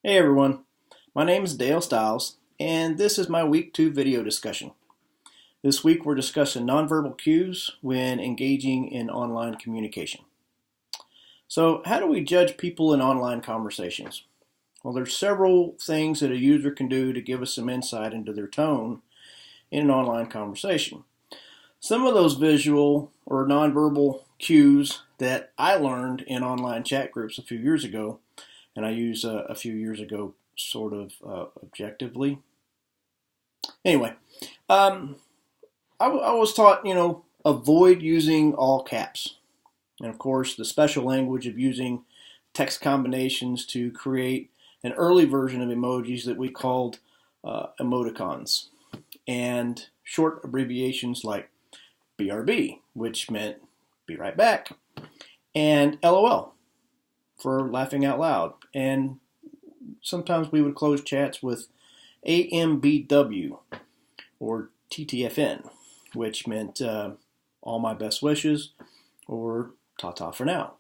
Hey everyone, my name is Dale Stiles, and this is my week 2 video discussion. This week we're discussing nonverbal cues when engaging in online communication. So how do we judge people in online conversations? Well, there's several things that a user can do to give us some insight into their tone in an online conversation. Some of those visual or nonverbal cues that I learned in online chat groups a few years ago, and I use a few years ago sort of objectively. Anyway, I was taught, avoid using all caps. And of course, the special language of using text combinations to create an early version of emojis that we called emoticons. And short abbreviations like BRB, which meant be right back, and LOL for laughing out loud. And sometimes we would close chats with AMBW or TTFN, which meant all my best wishes or ta-ta for now.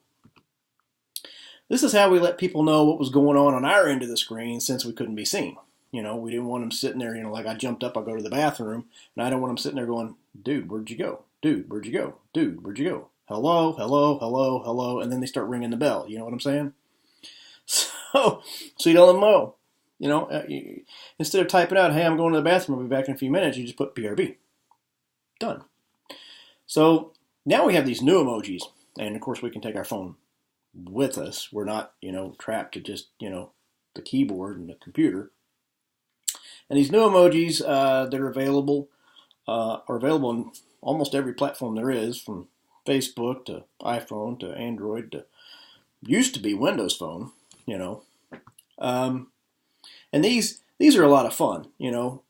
This is how we let people know what was going on our end of the screen since we couldn't be seen. We didn't want them sitting there, like I jumped up, I go to the bathroom, and I don't want them sitting there going, dude, where'd you go? Dude, where'd you go? Dude, where'd you go? Hello, hello, hello, hello, and then they start ringing the bell. You know what I'm saying? So you don't let them know. Instead of typing out, hey, I'm going to the bathroom, I'll be back in a few minutes, you just put BRB. Done. So now we have these new emojis, and of course we can take our phone with us. We're not, trapped to just, the keyboard and the computer. And these new emojis that are available on almost every platform there is, from Facebook to iPhone to Android to used to be Windows Phone, and these are a lot of fun, and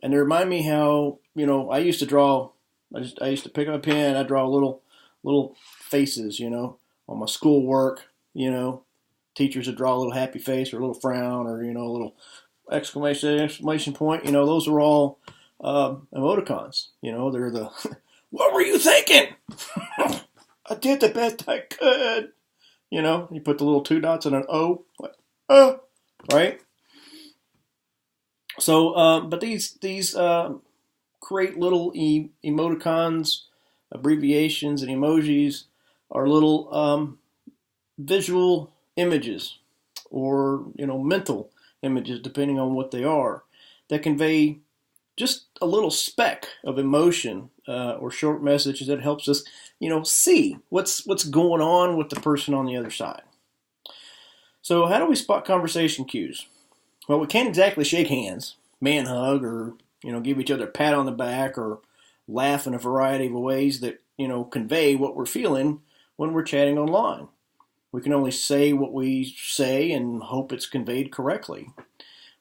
they remind me how I used to draw. I used to pick up a pen, I draw little faces, on my schoolwork. Teachers would draw a little happy face or a little frown or a little exclamation point. Those are all emoticons. They're the what were you thinking? I did the best I could. You put the little 2 dots and an O, right? So, but these create little emoticons, abbreviations, and emojis are little visual images or mental images, depending on what they are, that convey just a little speck of emotion or short messages that helps us, see what's going on with the person on the other side. So how do we spot conversation cues? Well, we can't exactly shake hands, man hug, or give each other a pat on the back, or laugh in a variety of ways that convey what we're feeling when we're chatting online. We can only say what we say and hope it's conveyed correctly.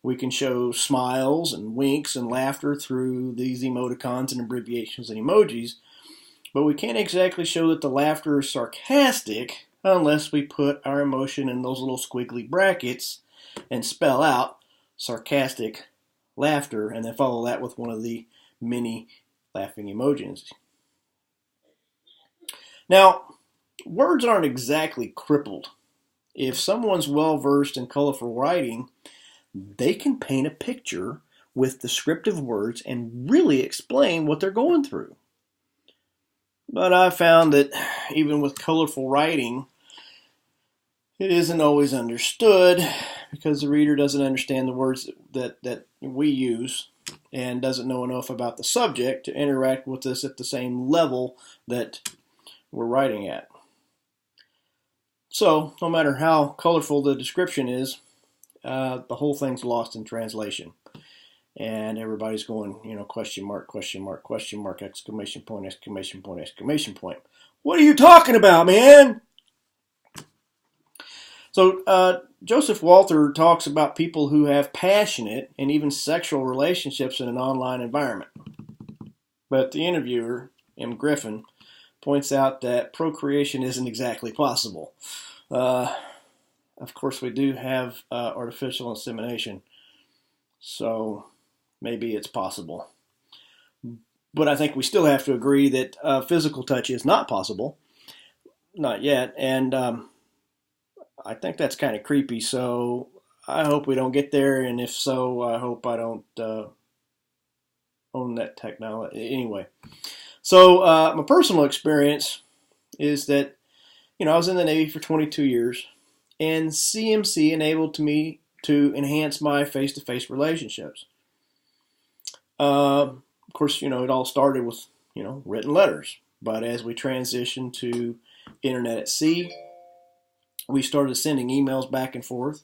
We can show smiles and winks and laughter through these emoticons and abbreviations and emojis, but we can't exactly show that the laughter is sarcastic unless we put our emotion in those little squiggly brackets and spell out sarcastic laughter, and then follow that with one of the many laughing emojis. Now, words aren't exactly crippled. If someone's well-versed in colorful writing, they can paint a picture with descriptive words and really explain what they're going through. But I found that even with colorful writing, it isn't always understood because the reader doesn't understand the words that we use and doesn't know enough about the subject to interact with us at the same level that we're writing at. So, no matter how colorful the description is, the whole thing's lost in translation. And everybody's going, question mark, question mark, question mark, exclamation point, exclamation point, exclamation point. What are you talking about, man? So Joseph Walther talks about people who have passionate and even sexual relationships in an online environment. But the interviewer, M. Griffin, points out that procreation isn't exactly possible. Of course, we do have artificial insemination, so maybe it's possible. But I think we still have to agree that physical touch is not possible. Not yet. And I think that's kind of creepy. So I hope we don't get there, and if so, I hope I don't own that technology. Anyway, so my personal experience is that, I was in the Navy for 22 years, and CMC enabled me to enhance my face-to-face relationships. Of course, it all started with, written letters. But as we transitioned to internet at sea, we started sending emails back and forth.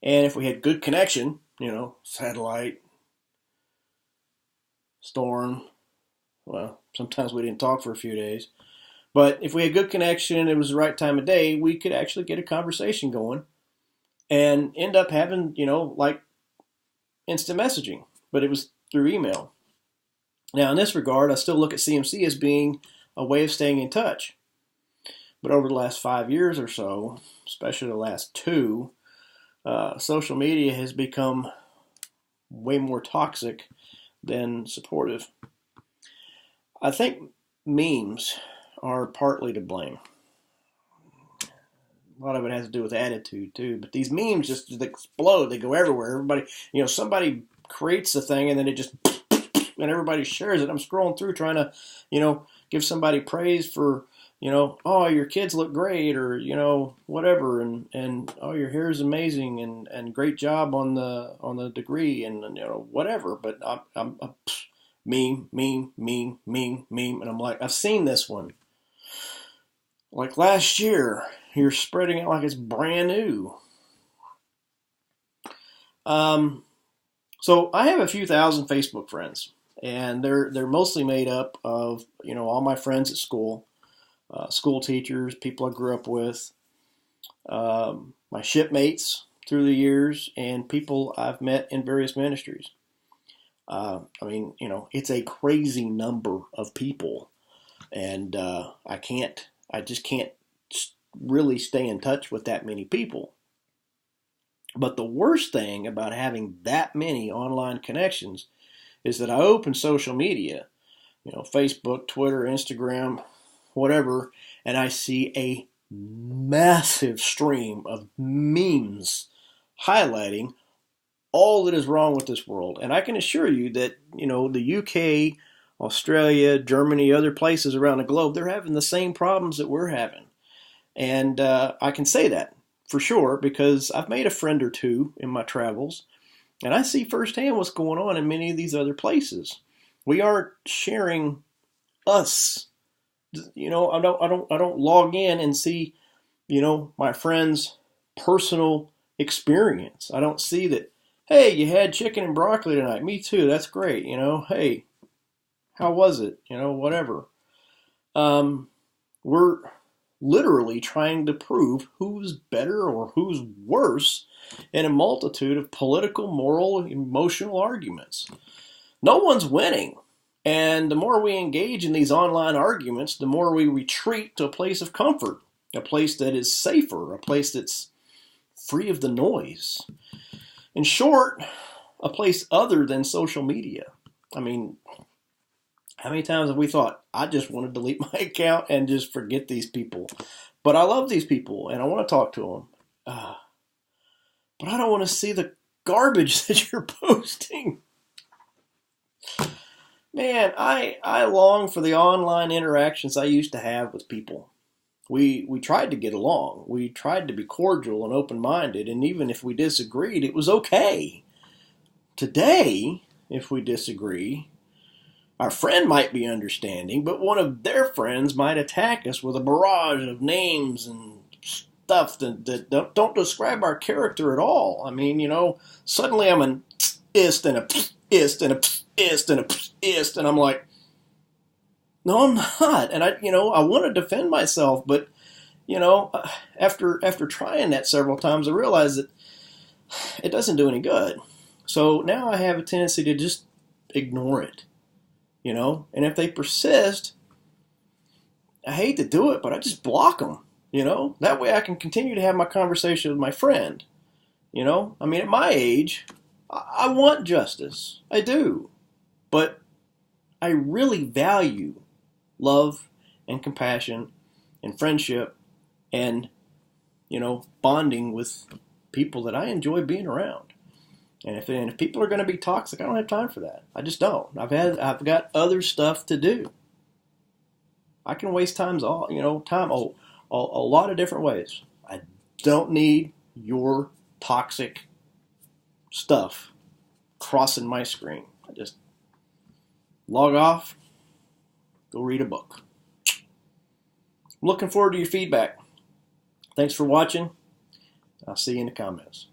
And if we had good connection, satellite, storm, well, sometimes we didn't talk for a few days. But if we had good connection and it was the right time of day, we could actually get a conversation going and end up having, like instant messaging. But it was through email. Now, in this regard, I still look at CMC as being a way of staying in touch. But over the last 5 years or so, especially the last 2, social media has become way more toxic than supportive. I think memes are partly to blame. A lot of it has to do with attitude too, but these memes just explode. They go everywhere. Everybody, somebody creates a thing and then it just, and everybody shares it. I'm scrolling through trying to, give somebody praise for, oh, your kids look great, or, whatever, and oh, your hair is amazing, and great job on the degree, and whatever. But I'm meme, and I'm like, I've seen this one. Like last year, you're spreading it like it's brand new. So I have a few thousand Facebook friends, and they're mostly made up of all my friends at school, school teachers, people I grew up with, my shipmates through the years, and people I've met in various ministries. It's a crazy number of people, and I just can't really stay in touch with that many people. But the worst thing about having that many online connections is that I open social media, Facebook, Twitter, Instagram, whatever, and I see a massive stream of memes highlighting all that is wrong with this world. And I can assure you that, the UK, Australia, Germany, other places around the globe, they're having the same problems that we're having. And I can say that for sure because I've made a friend or two in my travels, and I see firsthand what's going on in many of these other places. We aren't sharing us. I don't log in and see, my friend's personal experience. I don't see that, hey, you had chicken and broccoli tonight. Me too. That's great. Hey, how was it? Whatever. We're literally trying to prove who's better or who's worse in a multitude of political, moral, emotional arguments. No one's winning. And the more we engage in these online arguments, the more we retreat to a place of comfort, a place that is safer, a place that's free of the noise. In short, a place other than social media. How many times have we thought, I just want to delete my account and just forget these people? But I love these people and I want to talk to them. But I don't want to see the garbage that you're posting. Man, I long for the online interactions I used to have with people. We tried to get along. We tried to be cordial and open-minded, and even if we disagreed, it was okay. Today, if we disagree, our friend might be understanding, but one of their friends might attack us with a barrage of names and stuff that don't describe our character at all. Suddenly I'm an ist and a ist and a ist and a ist, and I'm like, no, I'm not. And I want to defend myself, but after trying that several times, I realized that it doesn't do any good. So now I have a tendency to just ignore it, and if they persist, I hate to do it, but I just block them, that way I can continue to have my conversation with my friend. At my age, I want justice. I do. But I really value love and compassion and friendship and, bonding with people that I enjoy being around. And if people are going to be toxic, I don't have time for that. I just don't. I've got other stuff to do. I can waste time a lot of different ways. I don't need your toxic stuff crossing my screen. I just log off, go read a book. I'm looking forward to your feedback. Thanks for watching. I'll see you in the comments.